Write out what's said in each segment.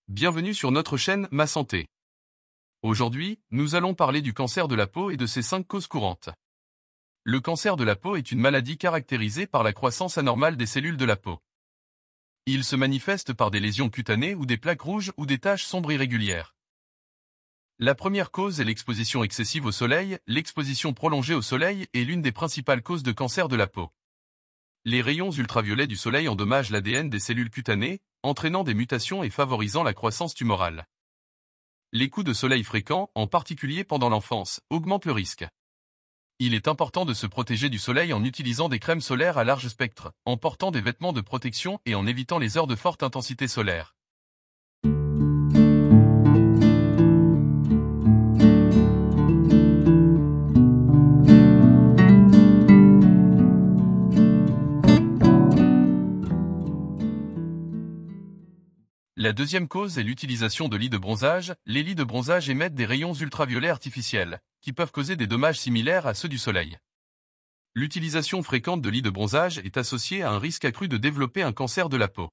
Bienvenue sur notre chaîne Ma Santé. Aujourd'hui, nous allons parler du cancer de la peau et de ses 5 causes courantes. Le cancer de la peau est une maladie caractérisée par la croissance anormale des cellules de la peau. Il se manifeste par des lésions cutanées ou des plaques rouges ou des taches sombres irrégulières. La première cause est l'exposition excessive au soleil. L'exposition prolongée au soleil est l'une des principales causes de cancer de la peau. Les rayons ultraviolets du soleil endommagent l'ADN des cellules cutanées, entraînant des mutations et favorisant la croissance tumorale. Les coups de soleil fréquents, en particulier pendant l'enfance, augmentent le risque. Il est important de se protéger du soleil en utilisant des crèmes solaires à large spectre, en portant des vêtements de protection et en évitant les heures de forte intensité solaire. La deuxième cause est l'utilisation de lits de bronzage. Les lits de bronzage émettent des rayons ultraviolets artificiels, qui peuvent causer des dommages similaires à ceux du soleil. L'utilisation fréquente de lits de bronzage est associée à un risque accru de développer un cancer de la peau.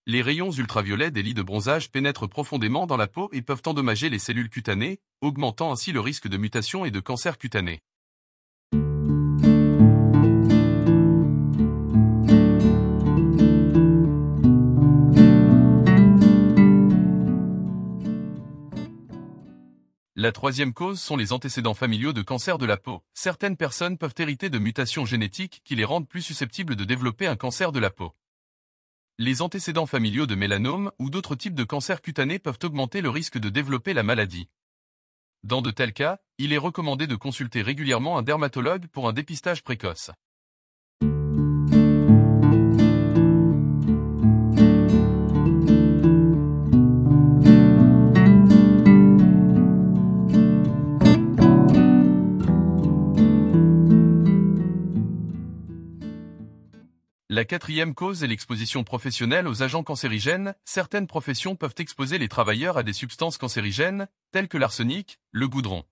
Les rayons ultraviolets des lits de bronzage pénètrent profondément dans la peau et peuvent endommager les cellules cutanées, augmentant ainsi le risque de mutation et de cancer cutané. La troisième cause sont les antécédents familiaux de cancer de la peau. Certaines personnes peuvent hériter de mutations génétiques qui les rendent plus susceptibles de développer un cancer de la peau. Les antécédents familiaux de mélanome ou d'autres types de cancers cutanés peuvent augmenter le risque de développer la maladie. Dans de tels cas, il est recommandé de consulter régulièrement un dermatologue pour un dépistage précoce. La quatrième cause est l'exposition professionnelle aux agents cancérigènes. Certaines professions peuvent exposer les travailleurs à des substances cancérigènes, telles que l'arsenic, le goudron,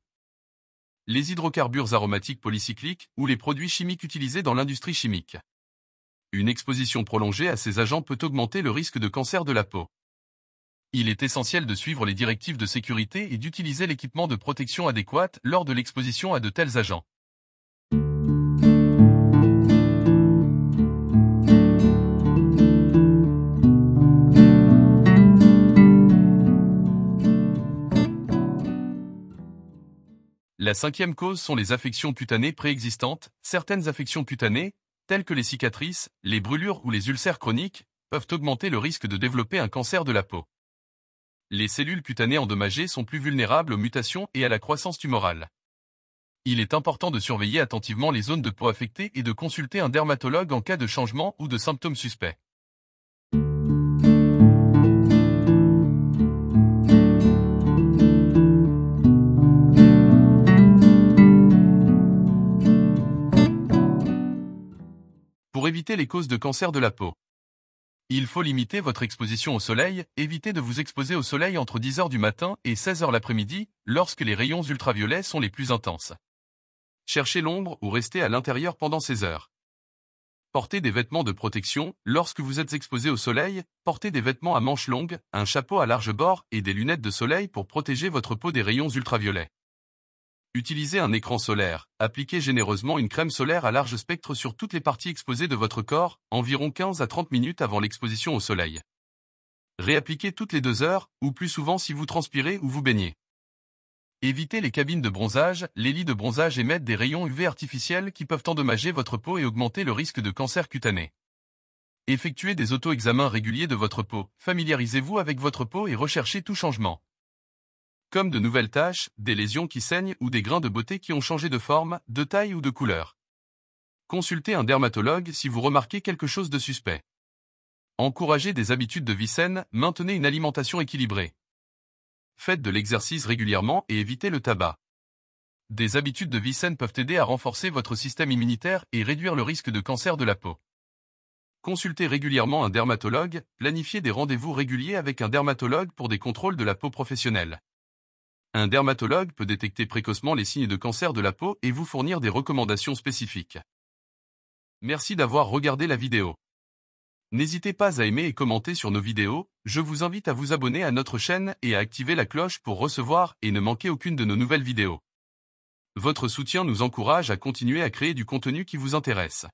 les hydrocarbures aromatiques polycycliques ou les produits chimiques utilisés dans l'industrie chimique. Une exposition prolongée à ces agents peut augmenter le risque de cancer de la peau. Il est essentiel de suivre les directives de sécurité et d'utiliser l'équipement de protection adéquat lors de l'exposition à de tels agents. La cinquième cause sont les affections cutanées préexistantes. Certaines affections cutanées, telles que les cicatrices, les brûlures ou les ulcères chroniques, peuvent augmenter le risque de développer un cancer de la peau. Les cellules cutanées endommagées sont plus vulnérables aux mutations et à la croissance tumorale. Il est important de surveiller attentivement les zones de peau affectées et de consulter un dermatologue en cas de changement ou de symptômes suspects. Pour éviter les causes de cancer de la peau, il faut limiter votre exposition au soleil. Évitez de vous exposer au soleil entre 10 h du matin et 16 h l'après-midi, lorsque les rayons ultraviolets sont les plus intenses. Cherchez l'ombre ou restez à l'intérieur pendant ces heures. Portez des vêtements de protection. Lorsque vous êtes exposé au soleil, portez des vêtements à manches longues, un chapeau à large bord et des lunettes de soleil pour protéger votre peau des rayons ultraviolets. Utilisez un écran solaire. Appliquez généreusement une crème solaire à large spectre sur toutes les parties exposées de votre corps, environ 15 à 30 minutes avant l'exposition au soleil. Réappliquez toutes les 2 heures, ou plus souvent si vous transpirez ou vous baignez. Évitez les cabines de bronzage. Les lits de bronzage émettent des rayons UV artificiels qui peuvent endommager votre peau et augmenter le risque de cancer cutané. Effectuez des auto-examens réguliers de votre peau. Familiarisez-vous avec votre peau et recherchez tout changement, comme de nouvelles taches, des lésions qui saignent ou des grains de beauté qui ont changé de forme, de taille ou de couleur. Consultez un dermatologue si vous remarquez quelque chose de suspect. Encouragez des habitudes de vie saines. Maintenez une alimentation équilibrée. Faites de l'exercice régulièrement et évitez le tabac. Des habitudes de vie saines peuvent aider à renforcer votre système immunitaire et réduire le risque de cancer de la peau. Consultez régulièrement un dermatologue. Planifiez des rendez-vous réguliers avec un dermatologue pour des contrôles de la peau professionnels. Un dermatologue peut détecter précocement les signes de cancer de la peau et vous fournir des recommandations spécifiques. Merci d'avoir regardé la vidéo. N'hésitez pas à aimer et commenter sur nos vidéos, je vous invite à vous abonner à notre chaîne et à activer la cloche pour recevoir et ne manquer aucune de nos nouvelles vidéos. Votre soutien nous encourage à continuer à créer du contenu qui vous intéresse.